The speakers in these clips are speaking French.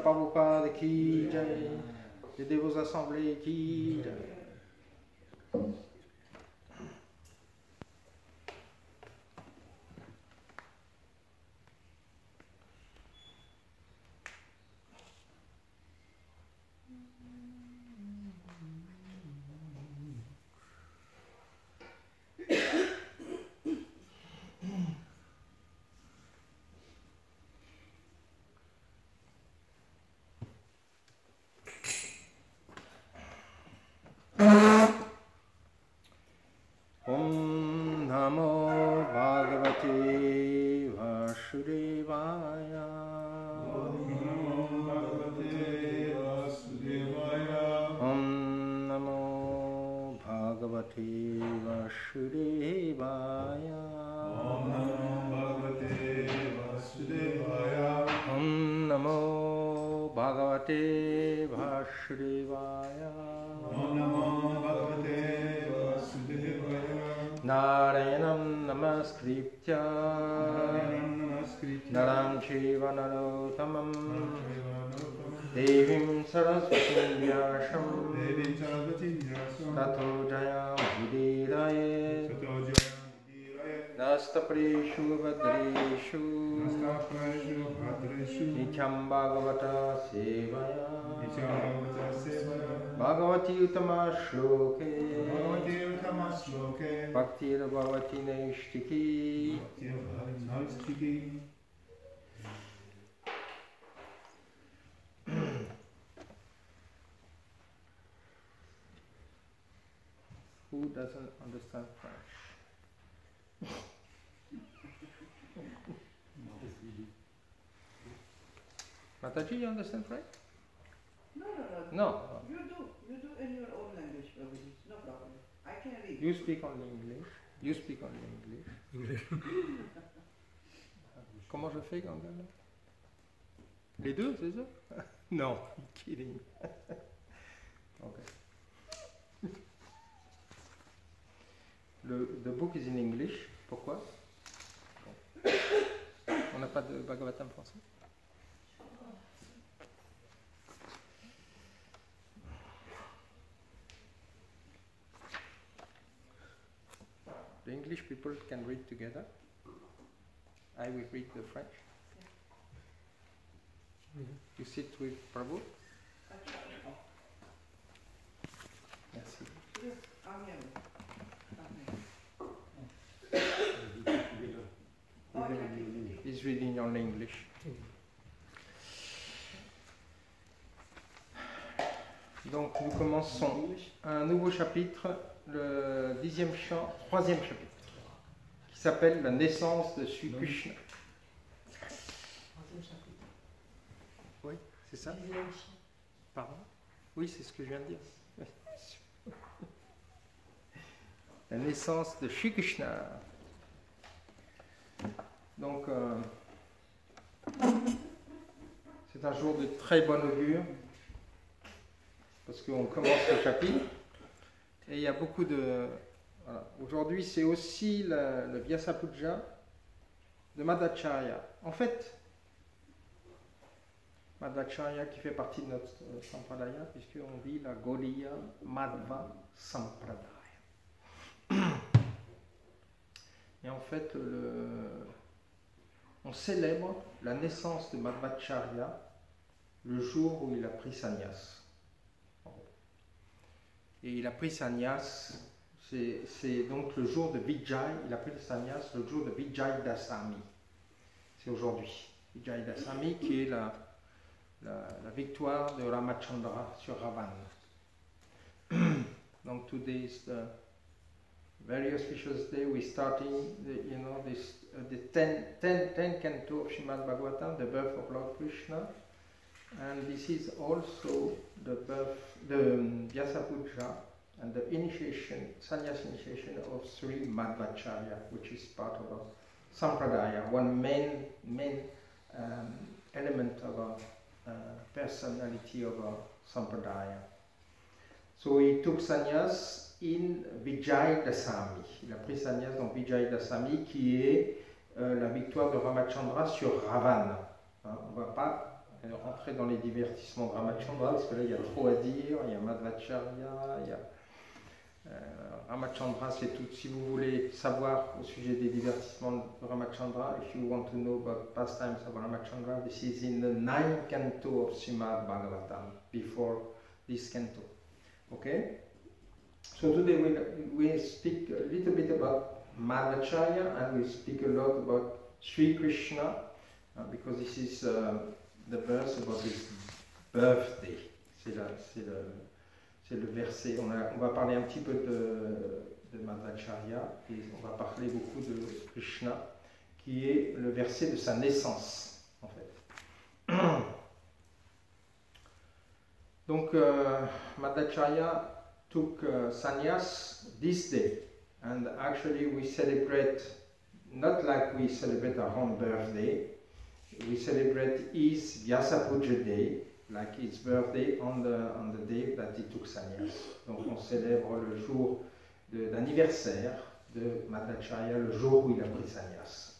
Prabhupada qui jai, aider vos assemblées qui jai. Narayanam namaskritya Naram Shiva Narotamam Devim Saraswatim Vyasham Tato Jaya Mudiraye Nastapreshu Vadreshu Nityam Bhagavata Sevaya Bhagavati Uttama Shloke Bhaktir Bhavati Naishtiki. Who doesn't understand French? Mataji, you understand French? No. You do in your own language, Prabhu. No problem. I can read. You speak only English. You speak only English. Comment je fais quand même? Les deux, c'est ça? No, I'm kidding. Okay. The book is in English. Pourquoi? On n'a pas de Bhagavatam français? The English people can read together. I will read the French. You sit with Prabhu. अच्छा, Merci. आगे आगे। He's reading en English. Donc nous commençons un nouveau chapitre, le 10e chant, 3e chapitre, qui s'appelle La naissance de Sri Krishna. Oui, c'est ça? Pardon? Oui, c'est ce que je viens de dire. La naissance de Sri Krishna. Donc, c'est un jour de très bon augure, parce qu'on commence le chapitre, et il y a beaucoup de... Voilà. Aujourd'hui, c'est aussi le Vyasa Puja de Madhacharya. En fait, Madhacharya qui fait partie de notre Sampradaya, puisqu'on dit la Gaudiya Madhva Sampradaya. Et en fait, on célèbre la naissance de Madhvacharya le jour où il a pris sannyas. Et il a pris sannyas, c'est donc le jour de Vijay, il a pris le sannyas le jour de Vijay Dasami. C'est aujourd'hui. Vijay Dasami qui est la victoire de Ramachandra sur Ravan. Donc today is the very auspicious day. We're starting the 10th canto of Srimad Bhagavatam, the birth of Lord Krishna, and this is also the Vyasa Puja and the initiation, sannyas initiation of Sri Madhvacharya, which is part of a Sampradaya, one main element of a personality of a Sampradaya. So he took sannyas in Vijay Dasami. Il a pris sannyas dans Vijay Dasami, qui est la victoire de Ramachandra sur Ravan. On ne va pas rentrer dans les divertissements de Ramachandra, parce que là il y a trop à dire. Il y a Madhvacharya, il y a Ramachandra, c'est tout. Si vous voulez savoir au sujet des divertissements de Ramachandra, if you want to know about pastimes of Ramachandra, this is in the 9th canto of Srimad Bhagavatam, before this canto. Okay? So today we speak a little bit about Madhvacharya, and we speak a lot about Sri Krishna, because this is the verse about his birthday. C'est le verset. On va parler un petit peu de Madhvacharya, et on va parler beaucoup de Krishna, qui est le verset de sa naissance, en fait. Donc, Madhvacharya took sannyas this day, and actually we celebrate, not like we celebrate our own birthday, we celebrate his Vyasa Puja day, like his birthday on the day that he took sannyas. Donc on célèbre le jour d'anniversaire de Madhvacharya, le jour où il a pris sannyas.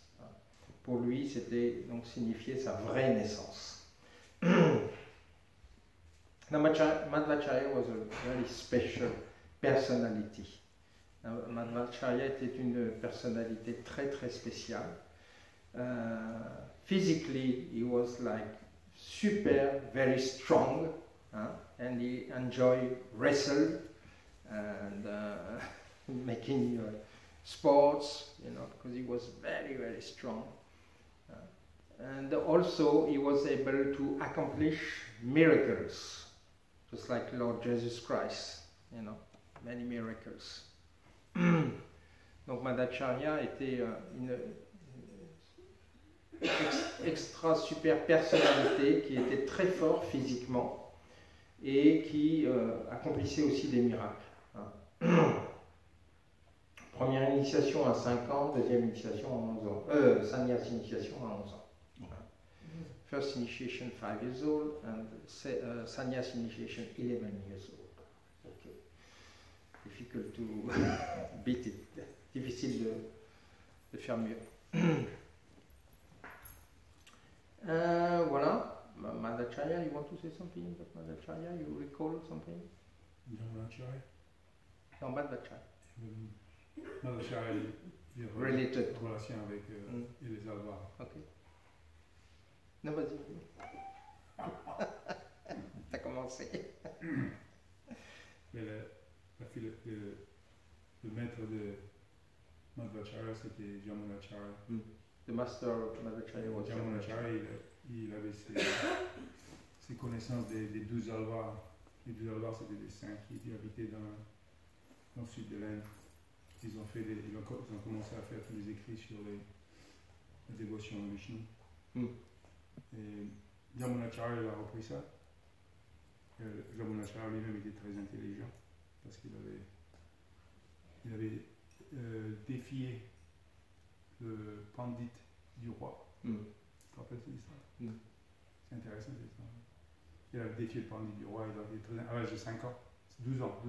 Pour lui, c'était donc signifier sa vraie naissance. Now, Madhvacharya was a very special personality. Madhvacharya était une personnalité très très spéciale. Physically, he was like super, very strong, and he enjoyed wrestle and making sports, because he was very, very strong. And also, he was able to accomplish miracles. Just like Lord Jesus Christ, many miracles. Donc Madhvacharya était une extra super personnalité qui était très fort physiquement et qui accomplissait aussi des miracles. Première initiation à 5 ans, deuxième initiation à 11 ans. Sannyas initiation à 11 ans. First initiation 5 years old and sannyas initiation 11 years old. Okay. Difficult to beat it. Difficile de faire mieux. Voilà. Madhvacharya, you want to say something about Madhvacharya? You recall something? Madhvacharya? Non, Madhvacharya. Madhvacharya, il est related. en relation avec les Alvars. Ok. Non, vas-y. français. Mais le maître de Madhvacharya, c'était Jamunacharya. The master of Madhvacharya was Jamunacharya, il avait ses connaissances des 12 alvars. Les 12 alvars, c'était des saints qui habitaient dans le sud de l'Inde. Ils ont commencé à faire tous les écrits sur la dévotion de Vishnu. Et Jamunacharya a repris ça. Jamunacharya lui-même était très intelligent parce qu'il avait défié le pandit du roi. Tu te rappelles cette histoire? C'est intéressant cette histoire. Il avait défié le pandit du roi, il était très, à l'âge de 5 ans, 12 ans.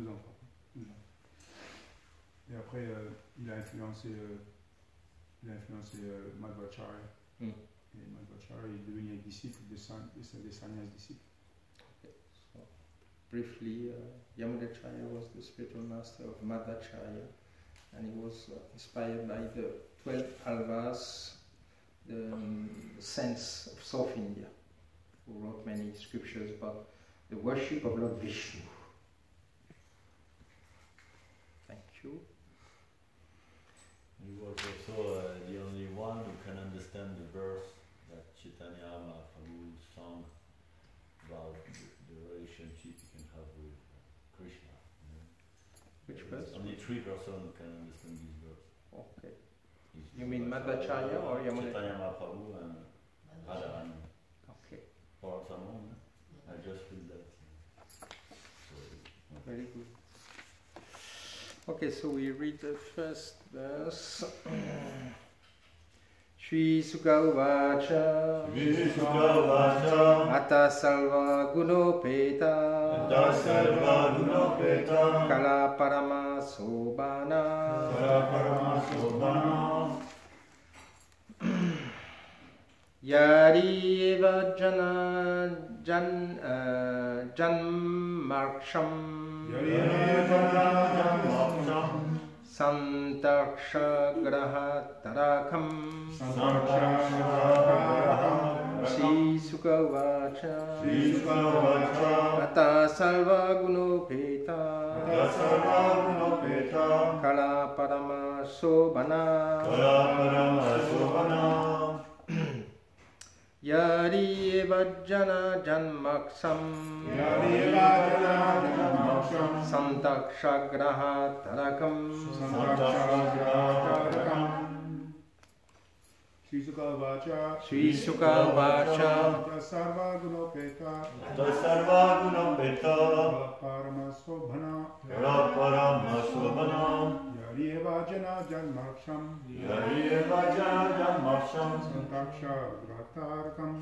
Et après, il a influencé Madhvacharya. Et Madhvacharya est devenu un disciple des sannyas disciples. Okay. So, briefly, Yamunacharya was the spiritual master of Madhvacharya, and he was inspired by the 12 alvas, the saints of South India, who wrote many scriptures about the worship of Lord Vishnu. Thank you. He was also the only one who can understand the verse that Chaitanya Mahaprabhu sung about the relationship you can have with Krishna. Which verse? Only 3 persons can understand this verse. Okay. You mean Madhvacharya or Yamunacharya? Chaitanya Mahaprabhu and Radharani. Okay. Or someone. I just read that. Very good. Okay, so we read the first verse. Shri Sukha Uvacha Ata Salva Gunopeta Kala Parama Sobhana Yari Eva Janmarksham Santaksha Graha Tarakam Shri Sukha Uvacha Ata Salva Gunopeta Kala Parama Sobhana Yari Vajjana Janmaksam Santaksha Graha Tarakam Shri Sukha Uvacha Shri Sukha Uvacha Sarva Gunopeta Parama Sobhana Yari Eva Jana Janmarksham Santaksha Gratarakam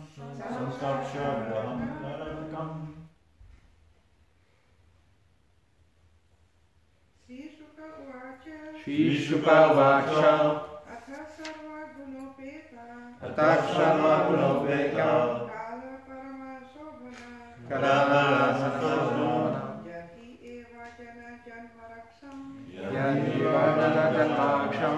Shri Sukha Uvacha Ata Sarva Gunopeta Kala Parama Yari Vajjana Janmaksam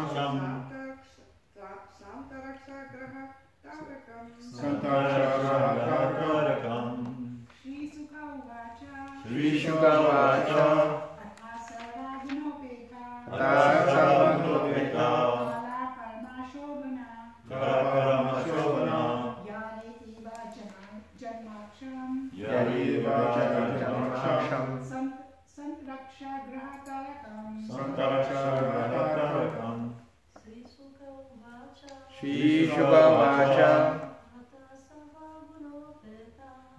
Shri Sukha Uvacha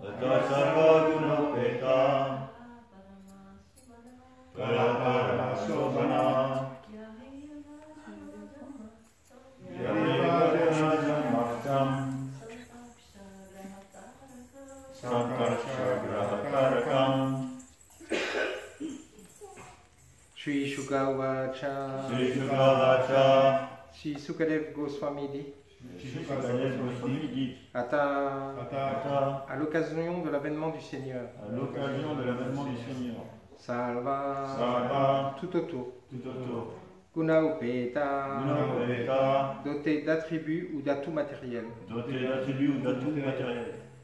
Ata Sarva Gunopeta Kala Parama Yari Vajjana Janmaksam Santaksha Grahatarakam Shri Sukha Uvacha Shri Sukha Uvacha Shri Sukadev Goswami dit à l'occasion de l'avènement du Seigneur Salva tout autour Guna Upeta doté d'attributs ou d'atouts matériels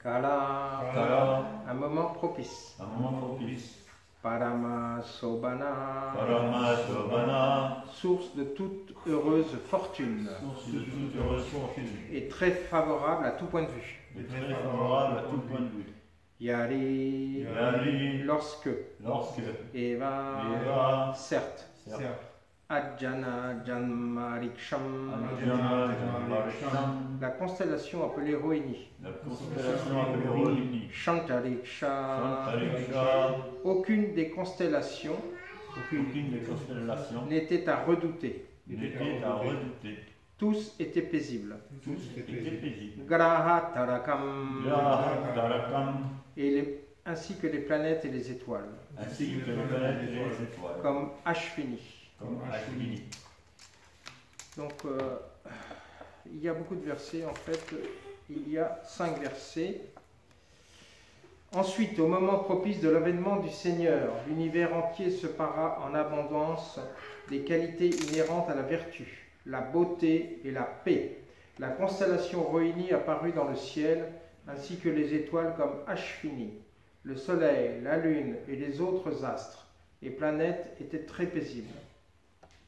Kala, Kala, un moment propice. un moment propice. Parama Sobana, Paramasvana, source de toute heureuse fortune source de toute heureuse fortune, et très favorable à tout point de vue. et très favorable à tout point de vue. Yari, Yari, lorsque, lorsque Eva, Eva, certes, Certes, Ajjana Janmariksham, Arjuna, Janmarisham, la constellation appelée Rohini, la constellation appelée Rohini, Shantariksha, Shantariksha, aucune des constellations aucune des constellations n'était à redouter, n'était à redouter. tous étaient paisibles. Tous étaient paisibles. Graha Tarakam, Graha, Tarakam, ainsi que les planètes et les étoiles, ainsi que les planètes et les étoiles, comme Ashvini. comme Ashvini. Donc, il y a beaucoup de versets, en fait, il y a 5 versets. Ensuite, au moment propice de l'avènement du Seigneur, l'univers entier se para en abondance des qualités inhérentes à la vertu, la beauté et la paix. La constellation Rohini apparut dans le ciel, ainsi que les étoiles comme Ashvini. Le soleil, la lune et les autres astres et planètes étaient très paisibles.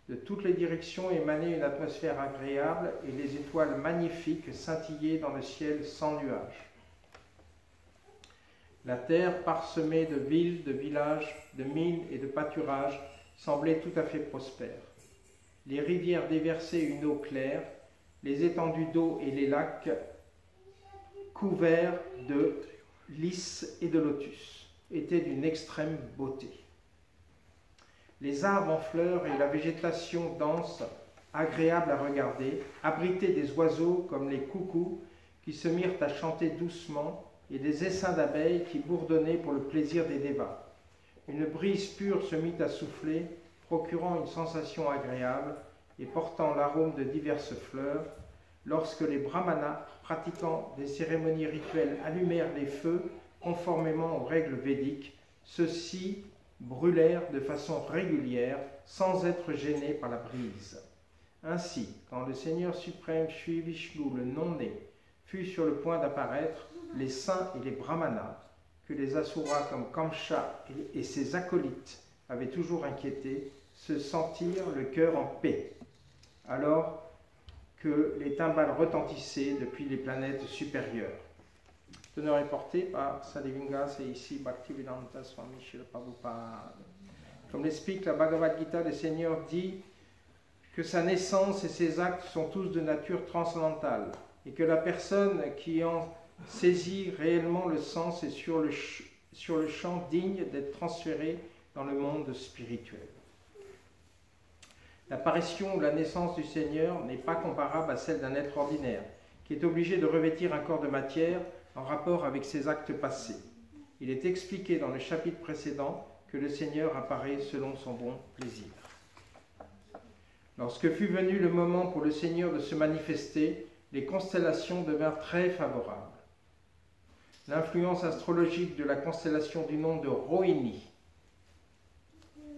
De toutes les directions émanait une atmosphère agréable et les étoiles magnifiques scintillaient dans le ciel sans nuages. La terre, parsemée de villes, de villages, de mines et de pâturages, semblait tout à fait prospère. Les rivières déversaient une eau claire, les étendues d'eau et les lacs couverts de lys et de lotus étaient d'une extrême beauté. Les arbres en fleurs et la végétation dense, agréable à regarder, abritaient des oiseaux comme les coucous qui se mirent à chanter doucement et des essaims d'abeilles qui bourdonnaient pour le plaisir des dévas. Une brise pure se mit à souffler, procurant une sensation agréable et portant l'arôme de diverses fleurs, lorsque les brahmanas, pratiquant des cérémonies rituelles, allumèrent les feux conformément aux règles védiques. Ceux-ci brûlèrent de façon régulière, sans être gênés par la brise. Ainsi, quand le Seigneur suprême Shri Vishnu, le non-né, fut sur le point d'apparaître, les saints et les brahmanas, que les asuras comme Kamsa et ses acolytes avaient toujours inquiétés, se sentirent le cœur en paix, alors que les timbales retentissaient depuis les planètes supérieures. Teneur est porté par Sadivingas et ici Bhaktivedanta Swami Srila Prabhupada. Comme l'explique la Bhagavad Gita, le Seigneur dit que sa naissance et ses actes sont tous de nature transcendantale et que la personne qui en saisit réellement le sens est sur le champ digne d'être transférée dans le monde spirituel. L'apparition ou la naissance du Seigneur n'est pas comparable à celle d'un être ordinaire qui est obligé de revêtir un corps de matière en rapport avec ses actes passés. Il est expliqué dans le chapitre précédent que le Seigneur apparaît selon son bon plaisir. Lorsque fut venu le moment pour le Seigneur de se manifester, les constellations devinrent très favorables. L'influence astrologique de la constellation du nom de Rohini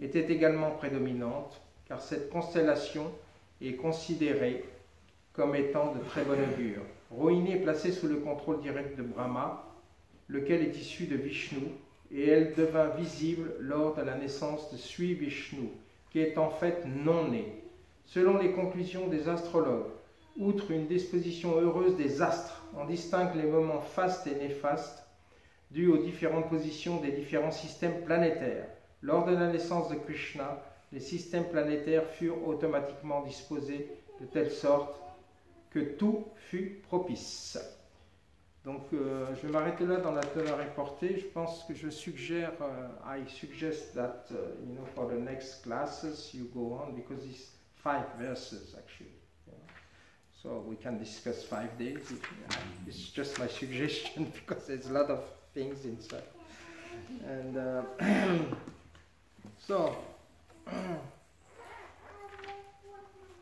était également prédominante, car cette constellation est considérée comme étant de très bon augure. Rohini est placée sous le contrôle direct de Brahma, lequel est issu de Vishnu, et elle devint visible lors de la naissance de Sri Vishnu, qui est en fait non-né. Selon les conclusions des astrologues, outre une disposition heureuse des astres, on distingue les moments fastes et néfastes dus aux différentes positions des différents systèmes planétaires. Lors de la naissance de Krishna, les systèmes planétaires furent automatiquement disposés de telle sorte que tout fut propice. Donc, je vais m'arrêter là dans la teneur reportée. Je pense que je suggère, I suggest that, for the next classes you go on, because it's 5 verses actually. So we can discuss 5 days. It's just my suggestion because there's a lot of things inside. And so,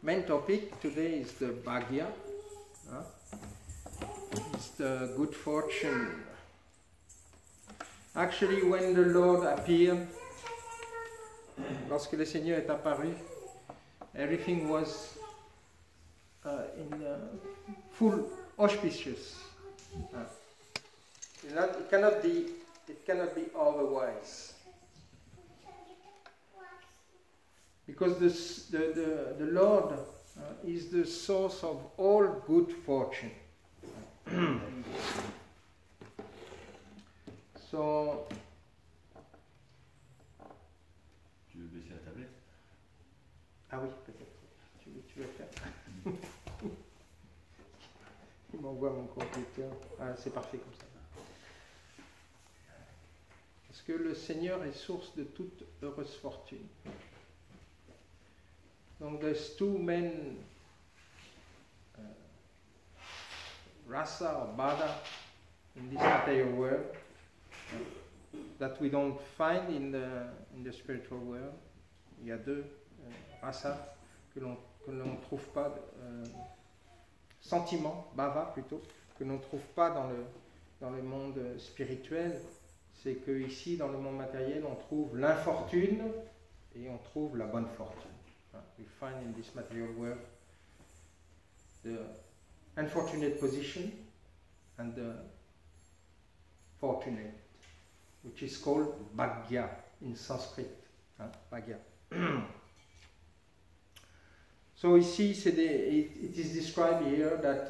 main topic today is the Bhagya. It's the good fortune. Actually, when the Lord appeared, lorsque le Seigneur est apparu, everything was in full auspicious. It cannot be otherwise. Because the Lord is the source of all good fortune. So, Tu veux baisser la tablette? ah oui, peut-être. Tu veux faire. Il m'envoie mon computer. Ah, c'est parfait comme ça. Parce que le Seigneur est source de toute heureuse fortune. Donc, there's two main rasa or bada in this material world that we don't find in the spiritual world. Il y a deux rasas que l'on ne trouve pas, sentiments, bhava plutôt, que l'on ne trouve pas dans le monde spirituel. C'est que ici, dans le monde matériel, on trouve l'infortune et on trouve la bonne fortune. We find in this material world the unfortunate position and the fortunate, which is called bhagya in Sanskrit. Bhagya. So ici, it is described here that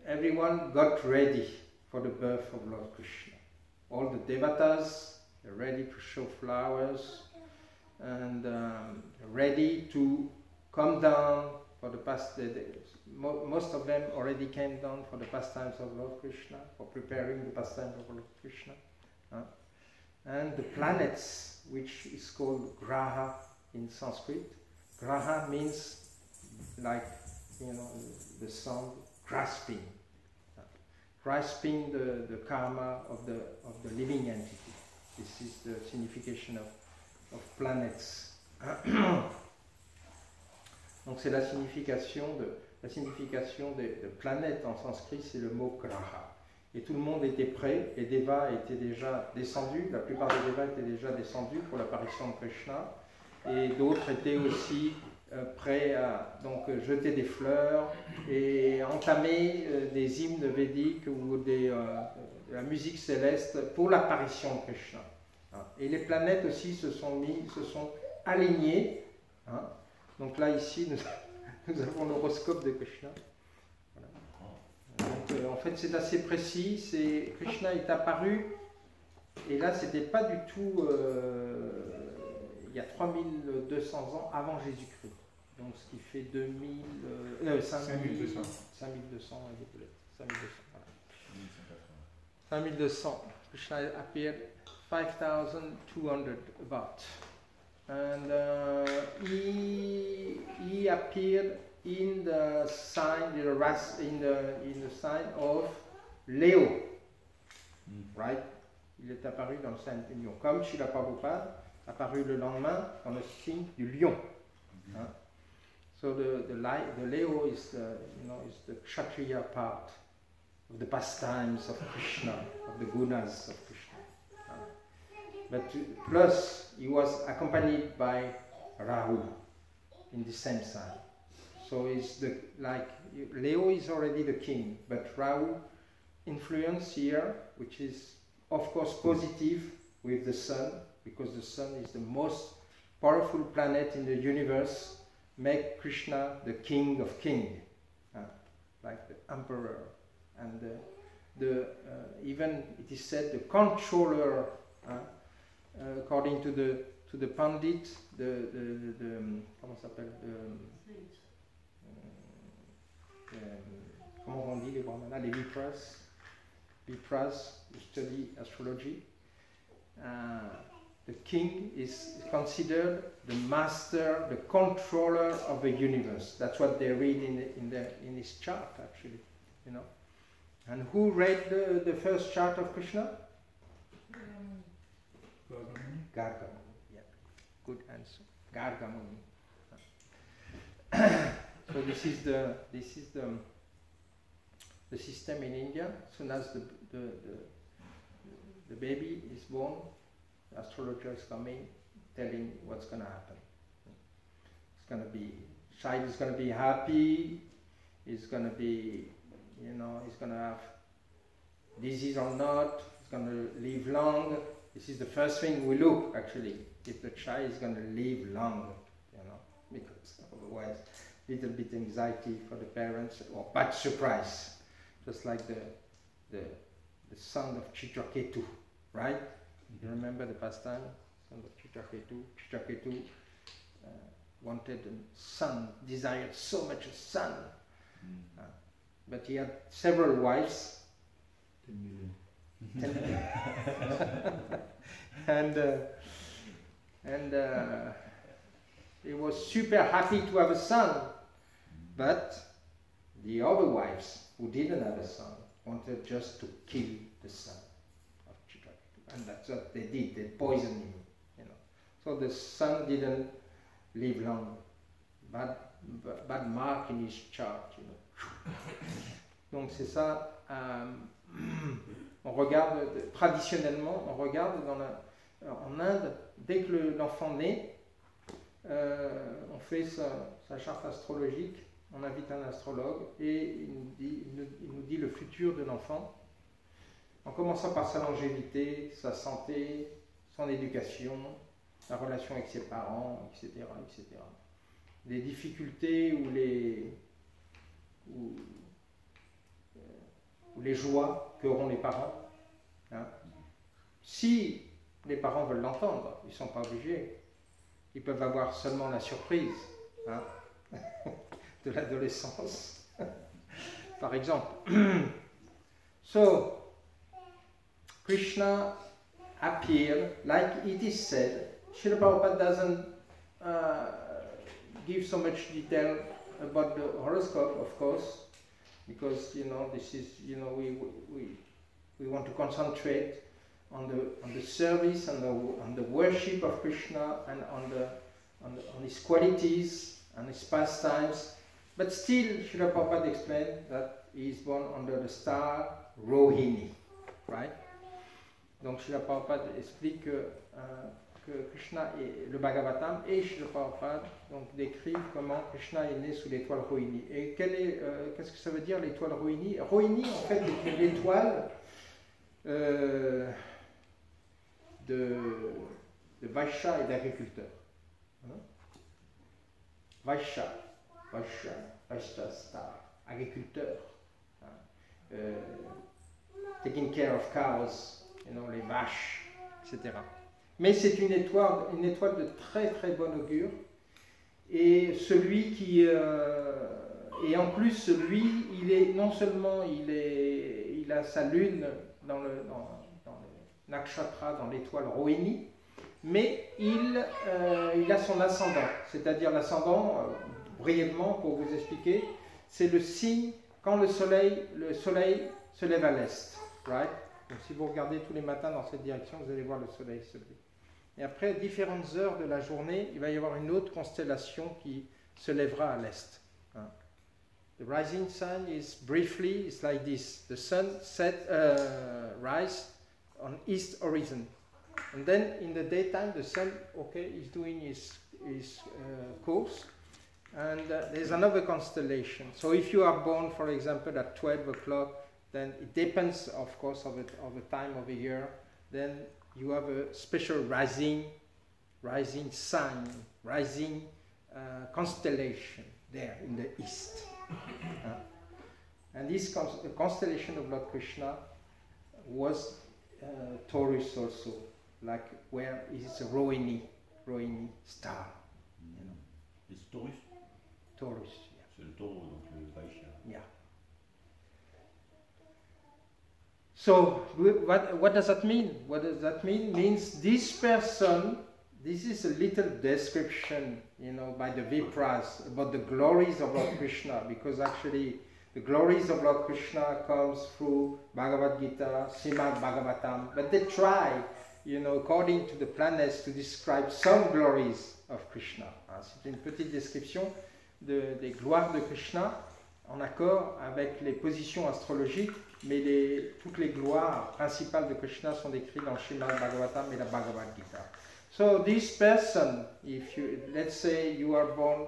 everyone got ready for the birth of Lord Krishna. All the devatas are ready to show flowers and ready to come down for the past. Most of them already came down for the pastimes of Lord Krishna, for preparing the pastimes of Lord Krishna. And the planets, which is called graha in Sanskrit. Graha means like, the sun grasping the karma of the living entity. This is the signification of planets. Donc c'est la signification de planète en sanskrit, c'est le mot graha. Et tout le monde était prêt, les devas étaient déjà descendus, la plupart des devas étaient déjà descendus pour l'apparition de Krishna, et d'autres étaient aussi prêts à donc jeter des fleurs et entamer des hymnes védiques ou de la musique céleste pour l'apparition de Krishna. Et les planètes aussi se sont alignées. Donc là ici nous avons l'horoscope de Krishna. Voilà. Donc en fait c'est assez précis. Krishna est apparu et là c'était pas du tout il y a 3200 ans avant Jésus-Christ. Donc ce qui fait 5200 5200. Krishna appeared 5200 about. And he appeared in the sign, in the sign of Leo, right? Il est apparu dans le signe du lion, comme Srila Prabhupada apparu le lendemain dans le signe du lion. So the Leo is the Kshatriya part of the pastimes of Krishna, of the gunas of Krishna. But plus, he was accompanied by Rahu in the same sign. So it's Leo is already the king, but Rahu influence here, which is of course positive with the sun, because the sun is the most powerful planet in the universe, make Krishna the king of kings, like the emperor, and even it is said the controller. According to the Pandit, comment s'appelle comment on dit les brahmanas, les Vipras who study astrology. The king is considered the master, the controller of the universe. That's what they read in his chart, actually, And who read the first chart of Krishna? Gaudamandala. Yeah, good answer. Gaudamandala. So this is the system in India. As soon as the baby is born, the astrologer is coming, telling what's going to happen. Child is going to be happy. Is going to be you know, he's going to have disease or not, he's going to live long. This is the first thing we look, actually, if the child is going to live long, you know, because otherwise, little bit anxiety for the parents, or bad surprise, just like the son of Chitraketu, right? You remember the pastime? Son of Chitraketu. Chitraketu wanted a son, desired so much a son. But he had several wives. 10 million. and he was super happy to have a son. But the other wives who didn't have a son wanted just to kill the son of Chitraketu. And that's what they did. They poisoned him. You know. So the son didn't live long. Bad mark in his chart. You know. Donc c'est ça. On regarde traditionnellement, on regarde en Inde, dès que l'enfant naît, on fait sa charte astrologique, on invite un astrologue et il nous dit le futur de l'enfant, en commençant par sa longévité, sa santé, son éducation, la relation avec ses parents, etc., etc. Les difficultés ou les joies qu'auront les parents. Hein. Si les parents veulent l'entendre, ils ne sont pas obligés. Ils peuvent avoir seulement la surprise, hein, de l'adolescence, par exemple. So, Krishna appeared, like it is said. Srila Prabhupada doesn't give so much detail about the horoscope, of course, because this is we want to concentrate on the service and on the worship of Krishna and on his qualities and his pastimes. But still, Srila Prabhupada explained that he is born under the star Rohini, right? Donc Srila Prabhupada explique que Krishna est le Bhagavatam et Srila Prabhupada donc décrivent comment Krishna est né sous l'étoile Rohini. Et qu'est-ce que ça veut dire l'étoile Rohini? Rohini en fait est une étoile de Vaishya et d'agriculteurs. Hein? Vaishya star, agriculteur. Hein? Taking care of cows, les vaches, etc. Mais c'est une étoile de très très bon augure. Et celui qui et en plus lui, il est non seulement il a sa lune dans le nakshatra, dans l'étoile Rohini, mais il a son ascendant. C'est-à-dire l'ascendant, brièvement pour vous expliquer, c'est le signe quand le soleil se lève à l'est, right? Donc si vous regardez tous les matins dans cette direction, vous allez voir le soleil se lever. Et après, différentes heures de la journée, il va y avoir une autre constellation qui se lèvera à l'est. Hein. The rising sun is briefly, it's like this. The sun rise on east horizon. And then in the daytime, the sun, is doing his course. And there's another constellation. So if you are born, for example, at 12 o'clock, then it depends, of course, of the time of the year. Then you have a special rising sign, rising constellation there in the east. And this constellation of Lord Krishna was Taurus also, like where is a Rohini star. It's Taurus? Taurus, yeah. C'est le taureau, donc le Vaishya. Yeah. So, what does that mean? What does that mean? Means this person, this is a little description, by the Vipras about the glories of Lord Krishna, because actually the glories of Lord Krishna comes through Bhagavad Gita, Srimad Bhagavatam, but they try, according to the planets, to describe some glories of Krishna. C'est une petite description des gloires de Krishna en accord avec les positions astrologiques, mais toutes les gloires principales de Krishna sont décrites dans le Srimad Bhagavatam et la Bhagavad Gita. So this person, let's say you are born,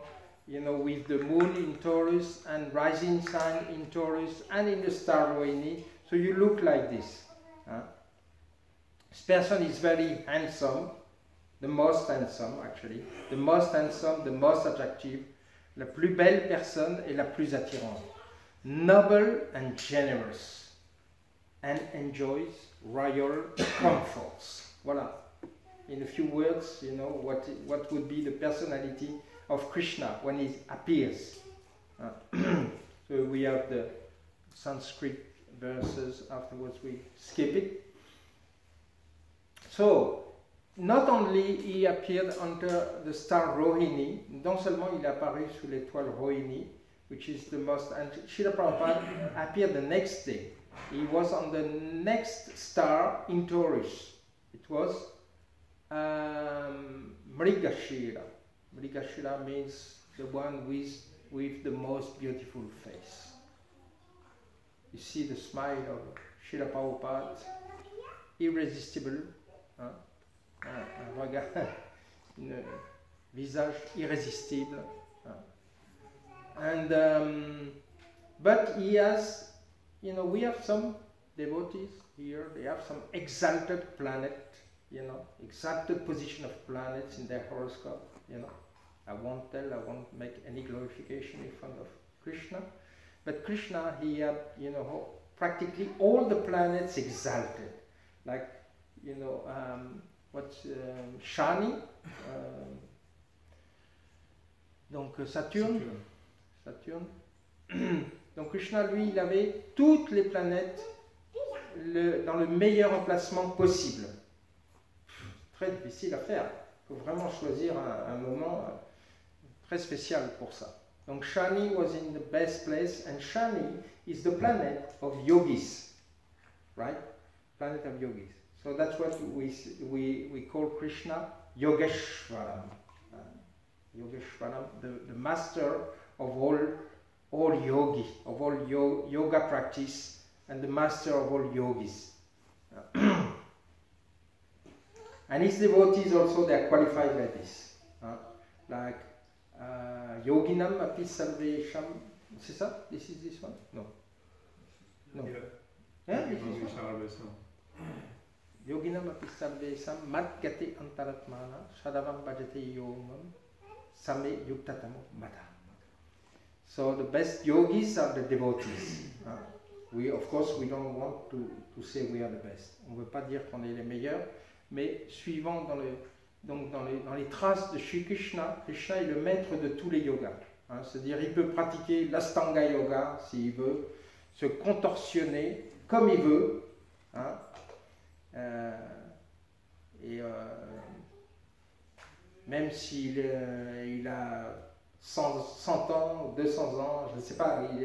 with the moon in Taurus and rising sign in Taurus and in the star Rohini. So you look like this. This person is very handsome, the most handsome actually, the most handsome, the most attractive, la plus belle personne et la plus attirante. Noble and generous, and enjoys royal comforts. Voilà. In a few words, what would be the personality of Krishna when he appears. So we have the Sanskrit verses, afterwards we skip it. So, not only he appeared under the star Rohini, non seulement il est apparu sous l'étoile Rohini, which is the most, and Srila Prabhupada appeared the next day. He was on the next star in Taurus. It was Mrigashira. Mrigashira means the one with the most beautiful face. You see the smile of Srila Prabhupada, irrésistible. Un regard, un visage irrésistible. And but he has, we have some devotees here. They have some exalted planet, exalted position of planets in their horoscope. I won't make any glorification in front of Krishna, but Krishna, he had, practically all the planets exalted, like, Shani, donc Saturne. Donc Krishna, lui, il avait toutes les planètes dans le meilleur emplacement possible. Très difficile à faire. Il faut vraiment choisir un moment très spécial pour ça. Donc Shani was in the best place, and Shani is the planet of yogis, right? Planet of yogis. So that's what we call Krishna Yogeshwaram. Yogeshwaram, the master of all yogi, of all yoga practice, and the master of all yogis. And his devotees also, they are qualified like this. Like Yoginam api sarvesham. C'est ça? This is this one? No. No. Yeah, this is one. Yoginam api sarvesham mat gati antaratmana shadavam bhajate yomam same yuktatamo mata. So the best yogis are the devotees. Of course, we don't want to say we are the best. On ne veut pas dire qu'on est les meilleurs, mais suivant dans les traces de Shri Krishna, Krishna est le maître de tous les yogas. C'est-à-dire, il peut pratiquer l'Astanga Yoga s'il veut, se contorsionner comme il veut. Même s'il a 100 ans, 200 ans, je ne sais pas, il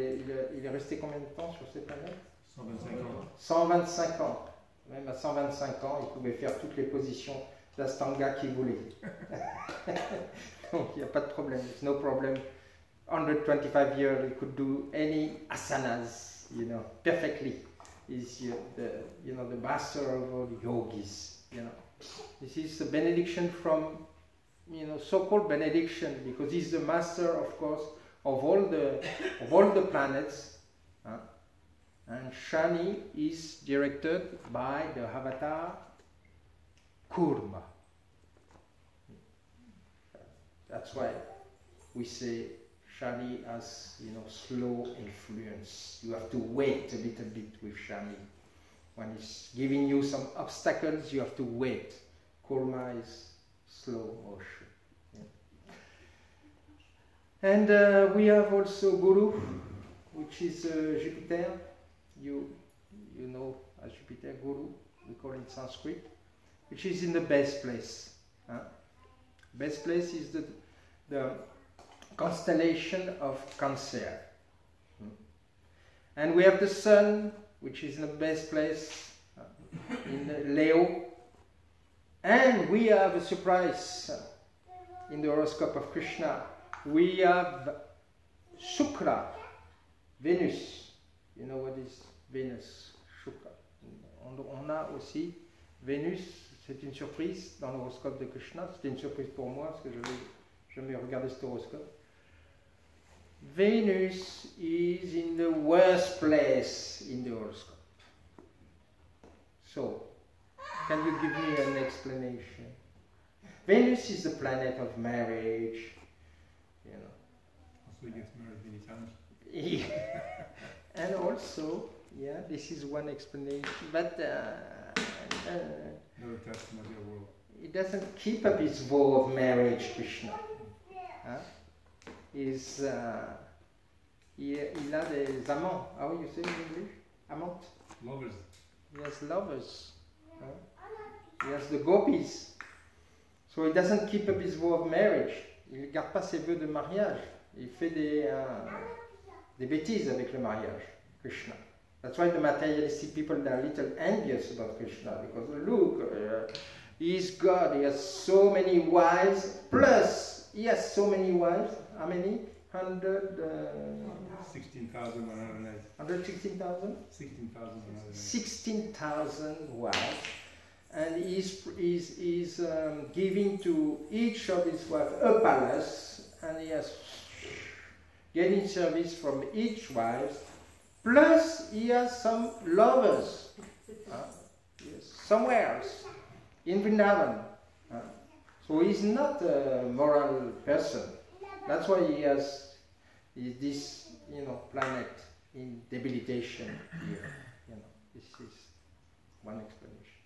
est resté combien de temps sur cette planète? 125 ans. 125 ans. Même à 125 ans, il pouvait faire toutes les positions d'Astanga qu'il voulait. Donc il n'y a pas de problème. There's no problem. 125 years, he could do any asanas, perfectly. He's the master of all the yogis. This is a benediction from, so-called benediction, because he's the master, of course, of all the planets. And Shani is directed by the avatar Kurma. That's why we say Shani has, slow influence. You have to wait a little bit with Shani. When he's giving you some obstacles, you have to wait. Kurma is slow motion. Yeah. And we have also Guru, which is Jupiter. You know as Jupiter, Guru, we call it Sanskrit, which is in the best place. Best place is the constellation of Cancer. And we have the Sun, which is in the best place in Leo. And we have a surprise in the horoscope of Krishna. We have Shukra, Venus. You know what is Venus? Shukra. On a aussi Vénus, c'est une surprise dans l'horoscope de Krishna. C'était une surprise pour moi parce que je n'avais jamais regardé cet horoscope. Venus is in the worst place in the horoscope. So, can you give me an explanation? Venus is the planet of marriage, you know. Also, he gets married many times. Yeah. And also, yeah, this is one explanation, but No attached to material world. he doesn't keep up his vow of marriage, Krishna. Hein? Il a des amants. How you say in English? Amant? Lovers. He has lovers. He has the gopis. So he doesn't keep up his vow of marriage. Il ne garde pas ses vœux de mariage. Il fait des bêtises avec le mariage, Krishna. That's why the materialistic people are a little envious about Krishna, because look, he's God, he has so many wives, plus he has so many wives. How many? 16,108. 116,000? 16,108. 16,000 wives. And he's giving to each of his wives a palace, and he has getting service from each wife, plus he has some lovers somewhere else, in Vrindavan. So he's not a moral person. That's why he has this, planet in debilitation here. This is one explanation.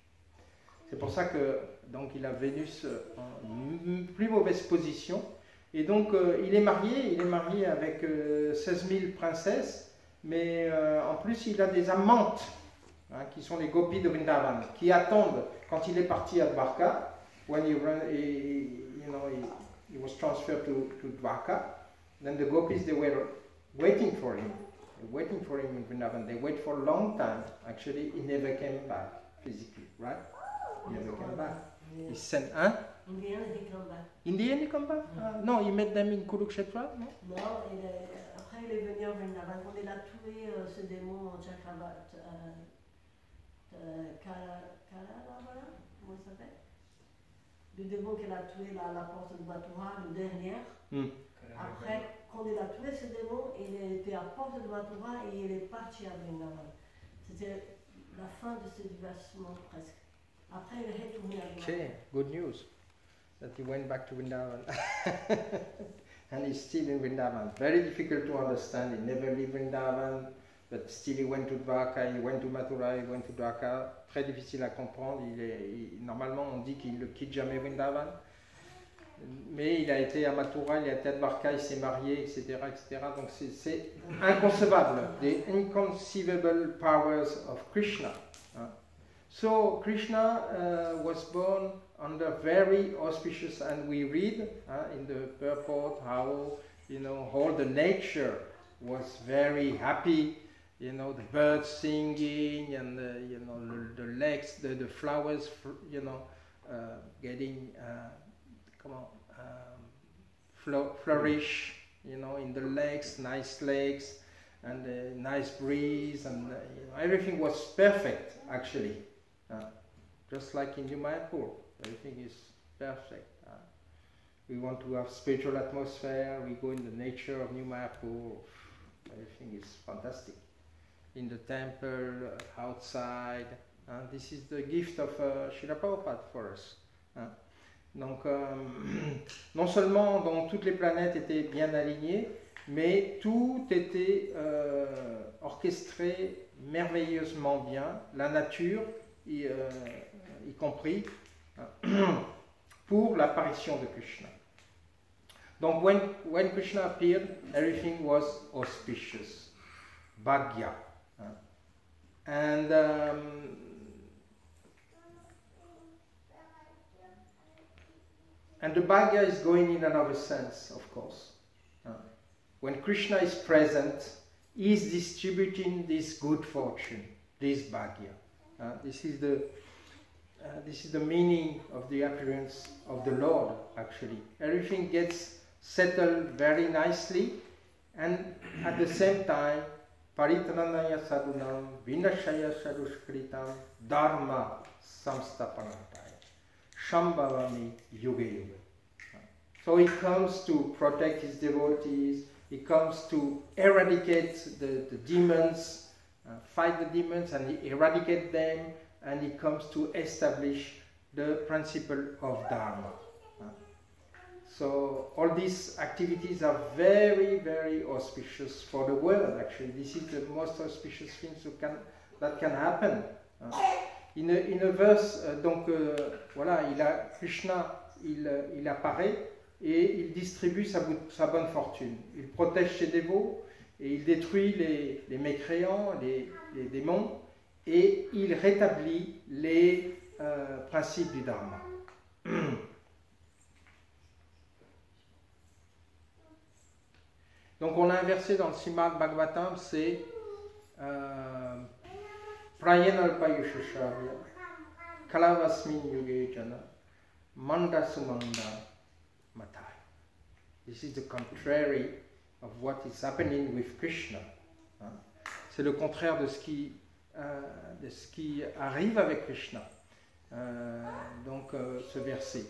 C'est pour ça que donc il a Vénus en plus mauvaise position. Et donc il est marié avec 16 000 princesses, mais en plus il a des amantes, qui sont les gopis de Vrindavan, qui attendent quand il est parti à Dwarka, when he was transferred to Dwarka, then the gopis, they were waiting for him in Vrindavan. They wait for a long time. Actually, he never came back physically, right? He never came back. He sent, In the end, he came back. In the end, he come back? No, he met them in Kurukshetra, no? Non, après il est venu à Vrindavan. Quand il a tué ce démon Chakravat, voilà, comment il s'appelle? Le démon qu'il a tué là, à la porte de Mathura, le dernier. Après, quand il a tué ce démon, il était à la porte de Mathura et il est parti à Vrindavan. C'était la fin de ce divertissement presque. Après, il est retourné à Vrindavan. Okay, good news. That he went back to Vrindavan. And he's still in Vrindavan. Very difficult to understand. He never left Vrindavan, but still he went to Dwarka, he went to Mathura, he went to Dwarka. Très difficile à comprendre. Normalement, on dit qu'il ne quitte jamais Vrindavan. Mais il a été à Mathura, il a été à Dwarka, il s'est marié, etc., etc. Donc c'est inconcevable. The inconceivable powers of Krishna. So Krishna was born under very auspicious, and we read in the purport how all the nature was very happy. The birds singing and the lakes, the flowers, getting flourish. In the lakes, nice lakes, and a nice breeze, and everything was perfect actually. Just like in New Mayapur, everything is perfect. We want to have spiritual atmosphere, we go in the nature of New Mayapur, everything is fantastic. In the temple, outside, this is the gift of Srila Prabhupada for us. Donc, non seulement donc, toutes les planètes étaient bien alignées, mais tout était orchestré merveilleusement bien, la nature y compris, pour l'apparition de Krishna. Donc, when Krishna appeared, everything was auspicious, bhagya. And the bhagya is going in another sense, of course. When Krishna is present, he is distributing this good fortune, this bhagya. This is the meaning of the appearance of the Lord, actually. Everything gets settled very nicely, and at the same time, paritranaya sadhunam vinashaya sadushkritam dharma samstapanataya shambhavami yuge yuge. So he comes to protect his devotees he comes to eradicate the demons, fight the demons and he eradicate them, and he comes to establish the principle of Dharma. So all these activities are very, very auspicious for the world, actually. This is the most auspicious thing that can happen. In a verse, voilà, Krishna, il apparaît et il distribue sa bonne fortune. Il protège ses dévots et il détruit les mécréants, les démons, et il rétablit les principes du Dharma. Donc on a inversé dans le Srimad Bhagavatam, c'est Prayenalpa Yushashavya Kalavasmin Yuge Jana Manda Sumanda Matai. This is the contrary of what is happening with Krishna. C'est le contraire de ce qui arrive avec Krishna. Ce verset.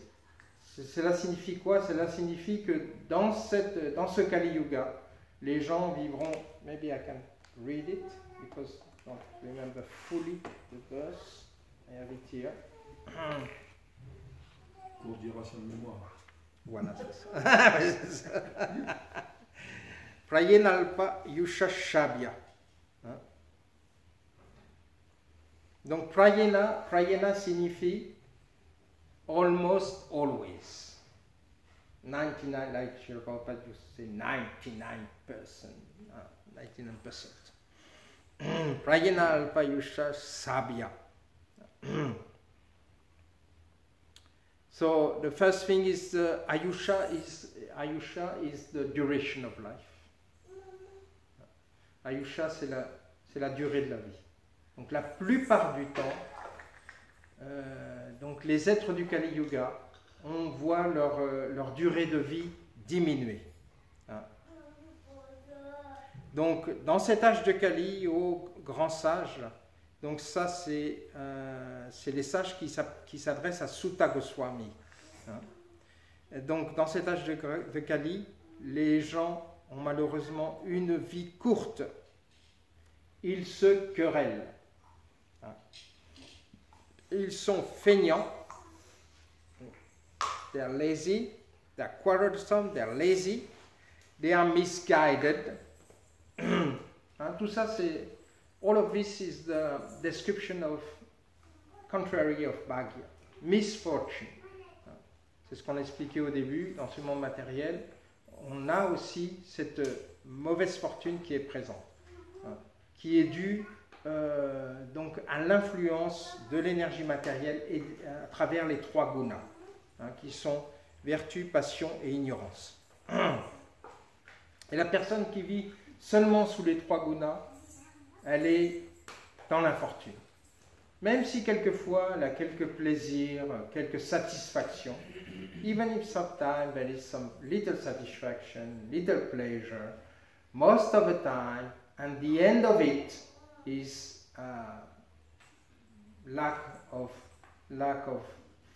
Cela signifie quoi? Cela signifie que dans ce Kali Yuga, les gens vivront. Maybe I can read it because I don't remember fully the verse. I have it here. Pour dire à son mémoire. Voilà, c'est ça. Prayenalpa Yushashabhya. Donc Prayena signifie almost always. 99, like Srila Prabhupada used to say, 99%. 99%. Prayena alpa yusha sabya. So the first thing is Ayusha is the duration of life. Ayusha, c'est la durée de la vie. Donc la plupart du temps, donc les êtres du Kali Yuga, on voit leur durée de vie diminuer. Donc dans cet âge de Kali, aux grands sages, donc ça c'est les sages qui s'adressent à Sutta Goswami. Donc dans cet âge de Kali, les gens ont malheureusement une vie courte. Ils se querellent. Ils sont feignants. They are lazy. They are quarrelsome. They are lazy. They are misguided. Tout ça, c'est. All of this is the description of contrary of Bhagya. Misfortune. C'est ce qu'on a expliqué au début. Dans ce monde matériel, on a aussi cette mauvaise fortune qui est présente, qui est due donc à l'influence de l'énergie matérielle et à travers les trois gunas, qui sont vertu, passion et ignorance. Et la personne qui vit seulement sous les trois gunas, elle est dans l'infortune. Même si quelquefois elle a quelques plaisirs, quelques satisfactions, even if sometimes there is some little satisfaction, little pleasure, most of the time, and the end of it is lack of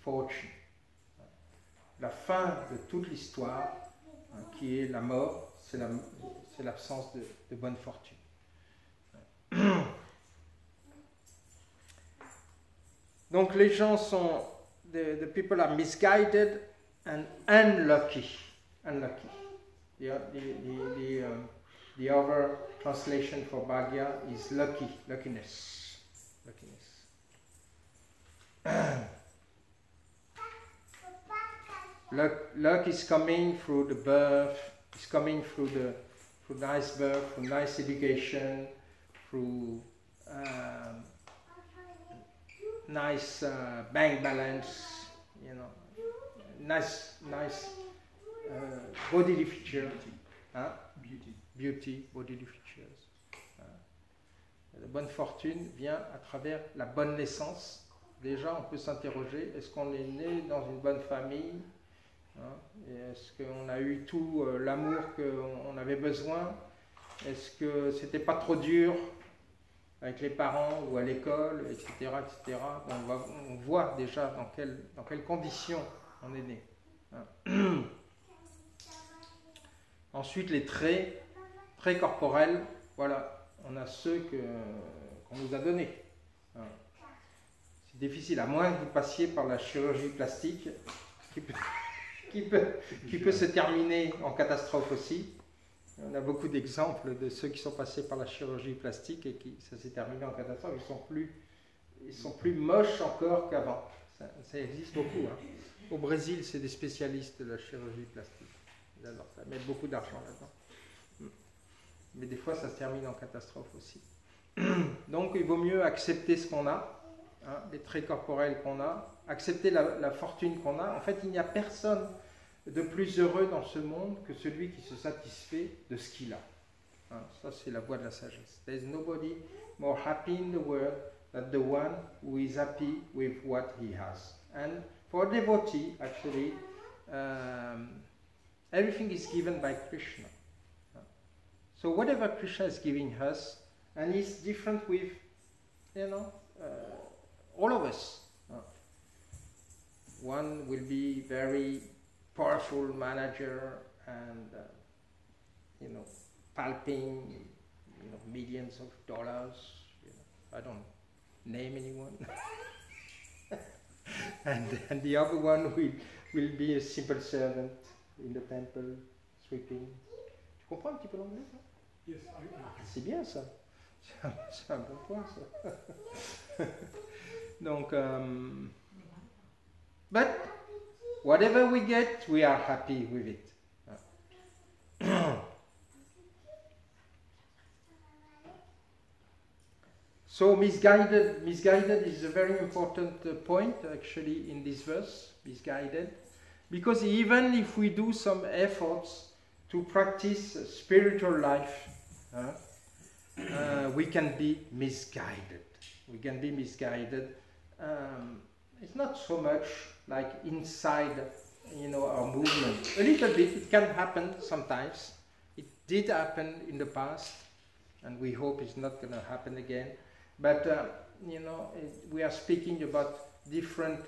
fortune. La fin de toute l'histoire, qui est la mort, c'est l'absence de bonne fortune. Donc les gens sont, the people are misguided and unlucky. The other translation for Bhagya is luckiness. Luck is coming through the birth, is coming through nice birth, through nice education, through nice bank balance, nice bodily features, beauty, bodily features. La bonne fortune vient à travers la bonne naissance. Déjà, on peut s'interroger, est-ce qu'on est né dans une bonne famille? Est-ce qu'on a eu tout l'amour qu'on avait besoin? Est-ce que c'était pas trop dur avec les parents ou à l'école, etc. etc. On voit déjà dans quelles conditions on est né. Ensuite, les traits corporels, voilà, on a ceux qu'on nous a donnés. Hein. C'est difficile, à moins que vous passiez par la chirurgie plastique, qui peut se terminer en catastrophe aussi. On a beaucoup d'exemples de ceux qui sont passés par la chirurgie plastique et qui ça s'est terminé en catastrophe. Ils sont plus moches encore qu'avant. Ça existe beaucoup. Hein. Au Brésil, c'est des spécialistes de la chirurgie plastique. Ils adorent ça, ils mettent beaucoup d'argent là-dedans. Mais des fois, ça se termine en catastrophe aussi. Donc, il vaut mieux accepter ce qu'on a, hein, les traits corporels qu'on a, accepter la fortune qu'on a. En fait, il n'y a personne de plus heureux dans ce monde que celui qui se satisfait de ce qu'il a. Hein, ça, c'est la voie de la sagesse. There is nobody more happy in the world than the one who is happy with what he has. And for a devotee, actually, everything is given by Krishna. So whatever Krishna is giving us, and it's different with, all of us. One will be very powerful manager and, palping, millions of dollars. I don't name anyone. and the other one will be a simple servant in the temple, sweeping. Tu comprends un petit peu l'anglais, ça? Yes, C'est bien ça. C'est un bon point ça. Donc, but whatever we get, we are happy with it. So misguided is a very important point actually in this verse, misguided, because even if we do some efforts to practice spiritual life, we can be misguided. We can be misguided. It's not so much like inside, our movement. A little bit, it can happen sometimes. It did happen in the past, and we hope it's not going to happen again. But, we are speaking about different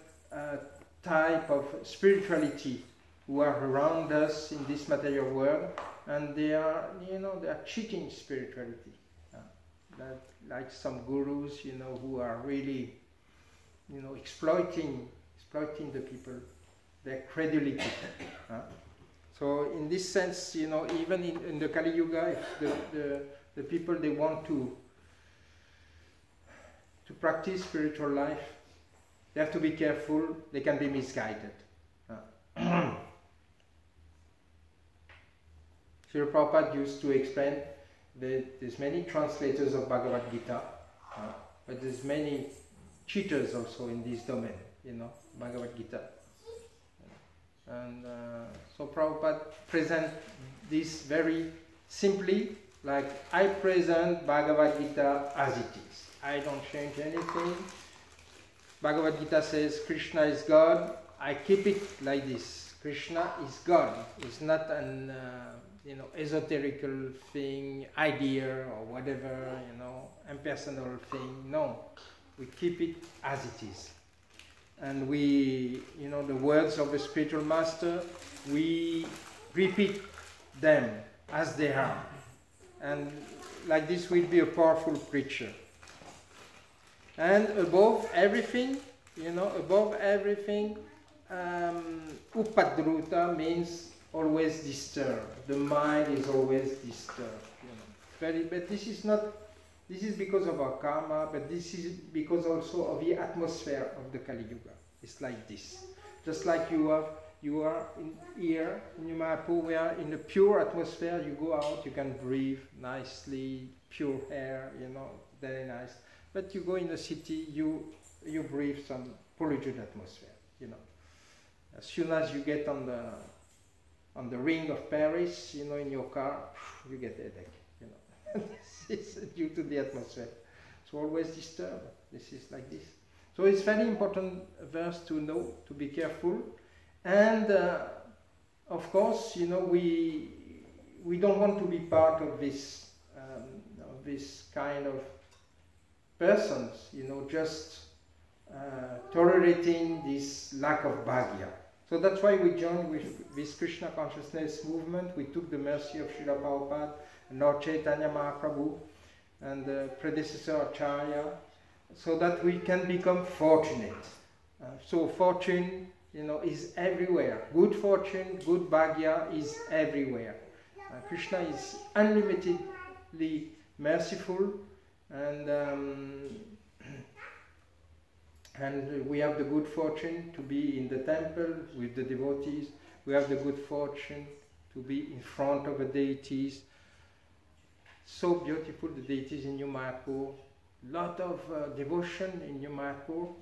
type of spirituality who are around us in this material world, and they are cheating spirituality. Like some gurus, who are really, exploiting the people, their credulity. So in this sense, even in the Kali Yuga, if the people, they want to practice spiritual life, they have to be careful, they can be misguided. Srila Prabhupada used to explain that there's many translators of Bhagavad Gita, but there's many cheaters also in this domain, Bhagavad Gita. And so Prabhupada present this very simply, like I present Bhagavad Gita as it is. I don't change anything. Bhagavad Gita says Krishna is God. I keep it like this. Krishna is God. It's not an esoterical thing, idea or whatever, impersonal thing. No, we keep it as it is. And we, the words of the spiritual master, we repeat them as they are. And like this, we'll be a powerful preacher. And above everything, upadruta means always disturbed. The mind is always disturbed. But this is because of our karma, but this is because also of the atmosphere of the Kali Yuga. It's like this. Just like you are here in Mayapur, we are in a pure atmosphere. You go out, you can breathe nicely, pure air, very nice. But you go in the city, you breathe some polluted atmosphere, As soon as you get on the ring of Paris, in your car, you get a headache, This is due to the atmosphere. So always disturbed. This is like this. So it's very important verse to know, to be careful. And of course, we don't want to be part of this kind of persons, just tolerating this lack of bhagya. So that's why we joined with this Krishna consciousness movement. We took the mercy of Srila Prabhupada and Lord Chaitanya Mahaprabhu and the predecessor Acharya, so that we can become fortunate. So fortune, is everywhere. Good fortune, good bhagya is everywhere. Krishna is unlimitedly merciful, and we have the good fortune to be in the temple with the devotees. We have the good fortune to be in front of the deities. So beautiful, the deities in New Mayapur. Lot of devotion in New Mayapur.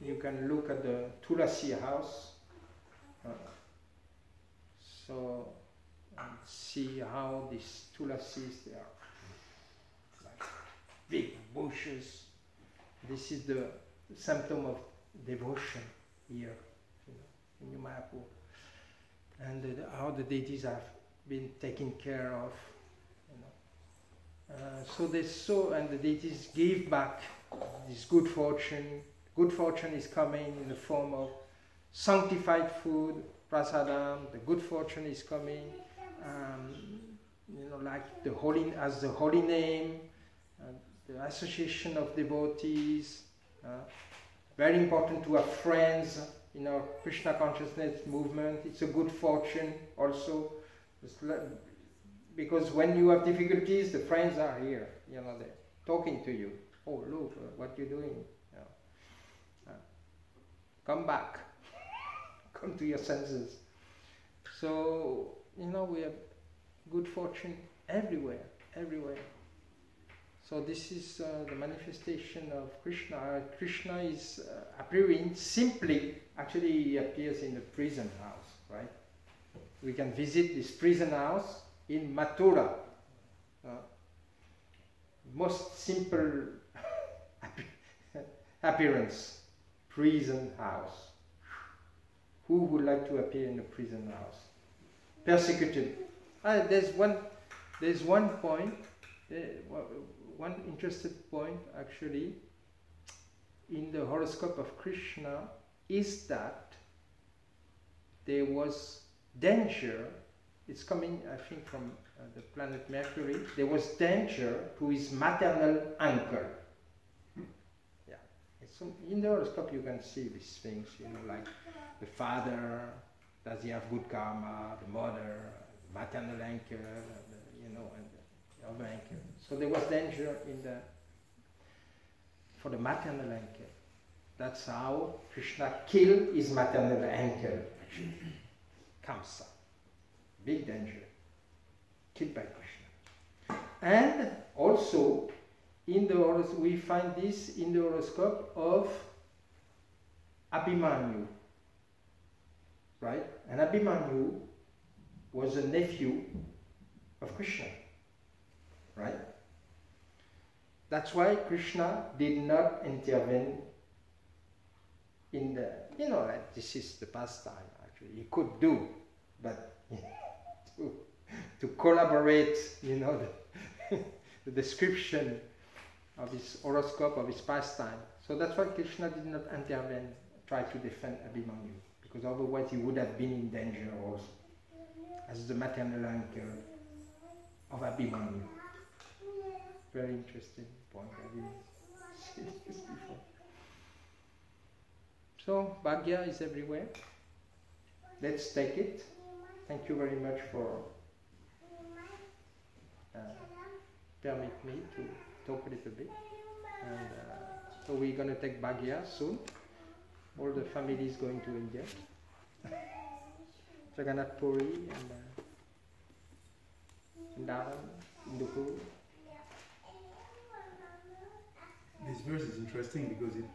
You can look at the Tulasi house. And see how these Tulasis, they are like big bushes. This is the symptom of devotion here, in New Mayapur. And how the deities have been taken care of. And the deities give back this good fortune. Good fortune is coming in the form of sanctified food, prasadam. The good fortune is coming, like the holy name, the association of devotees. Very important to have friends in our Krishna consciousness movement. It's a good fortune also, because when you have difficulties, the friends are here. They're talking to you. Oh, look, what you're doing. Come back. Come to your senses. So, we have good fortune everywhere. So this is the manifestation of Krishna. Krishna is appearing simply, actually he appears in the prison house, right? We can visit this prison house in Mathura. Most simple appearance, prison house. Who would like to appear in the prison house? Persecuted. There's one point, one interested point actually in the horoscope of Krishna is that there was danger. It's coming, I think, from the planet Mercury. There was danger to his maternal uncle. Yeah, in the horoscope you can see these things, like the father, does he have good karma, the mother, the maternal uncle, and the other uncle. So there was danger for the maternal uncle. That's how Krishna killed his maternal uncle, actually. Kamsa. Big danger. Killed by Krishna. And also, we find this in the horoscope of Abhimanyu. Right? And Abhimanyu was a nephew of Krishna. Right? That's why Krishna did not intervene in the, this is the pastime actually. He could do, but to collaborate, the description of his horoscope, of his pastime. So that's why Krishna did not intervene, try to defend Abhimanyu, because otherwise he would have been in danger also, as the maternal uncle of Abhimanyu. Very interesting point. I didn't see this before. So, Bhagya is everywhere. Let's take it. Thank you very much for permit me to talk a little bit. And so we're going to take Bhagya soon. All the family is going to India. Jagannath Puri and Dharam, Indupur. This verse is interesting because it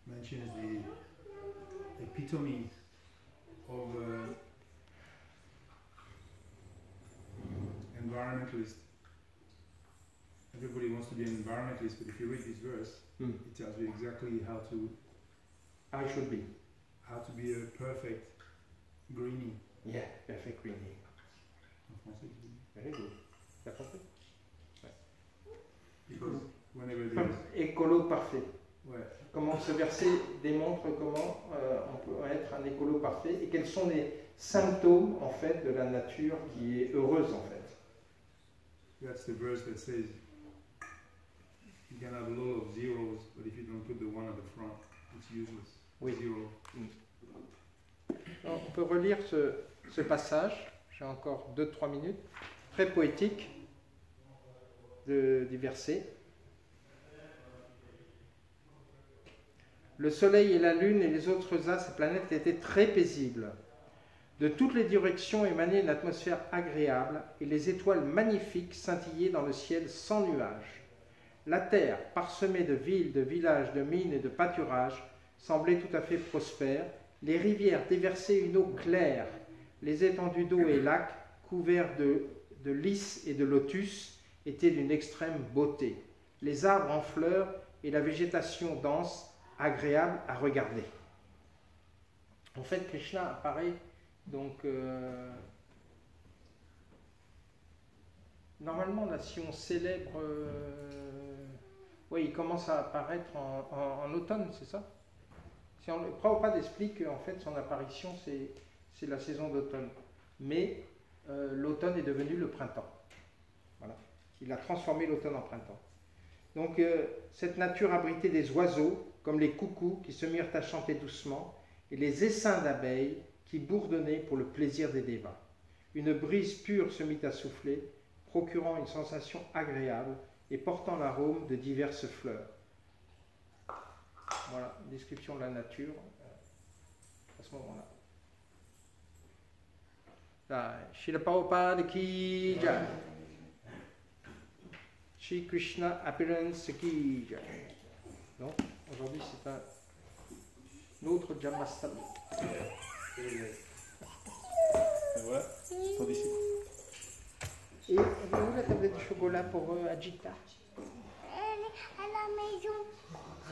mentions the epitome of environmentalist. Everybody wants to be an environmentalist, but if you read this verse, it tells you exactly how to be a perfect greenie. Yeah, perfect greenie. En français, very good. T'as compris? Because whenever there's écolo parfait. Ouais. Comment ce verset démontre comment on peut être un écolo parfait et quels sont les symptômes en fait de la nature qui est heureuse en fait. That's the verse that says you can have a lot of zeros, but if you don't put the one at the front, it's useless. Oui. Zero. Alors, on peut relire ce passage, j'ai encore 2-3 minutes, très poétique du verset. Le soleil et la lune et les autres astres et planètes étaient très paisibles. De toutes les directions émanait une atmosphère agréable et les étoiles magnifiques scintillaient dans le ciel sans nuages. La terre, parsemée de villes, de villages, de mines et de pâturages, semblait tout à fait prospère. Les rivières déversaient une eau claire. Les étendues d'eau et lacs, couverts de lys et de lotus, étaient d'une extrême beauté. Les arbres en fleurs et la végétation dense, agréable à regarder. En fait, Krishna apparaît donc normalement là, si on célèbre, oui, il commence à apparaître en automne, c'est ça? Si on, Prabhupada explique qu'en fait son apparition c'est la saison d'automne, mais l'automne est devenu le printemps. Voilà, il a transformé l'automne en printemps. Donc cette nature abritait des oiseaux comme les coucous qui se mirent à chanter doucement et les essaims d'abeilles qui bourdonnaient pour le plaisir des dévas. Une brise pure se mit à souffler, procurant une sensation agréable et portant l'arôme de diverses fleurs. Voilà, une description de la nature à ce moment-là. Srila Prabhupada ki jai. Shri Krishna appearance ki jai. Donc, aujourd'hui c'est un autre Jamastami. Voilà, ton disciple. Et elle est où la tablette de chocolat pour Ajita? Elle est à la maison.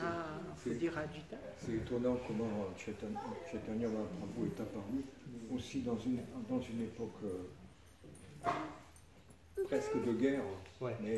Ah, il faut dire Ajita. C'est étonnant comment Chaitanya Mahaprabhu est apparu aussi dans une époque presque de guerre, Ouais. mais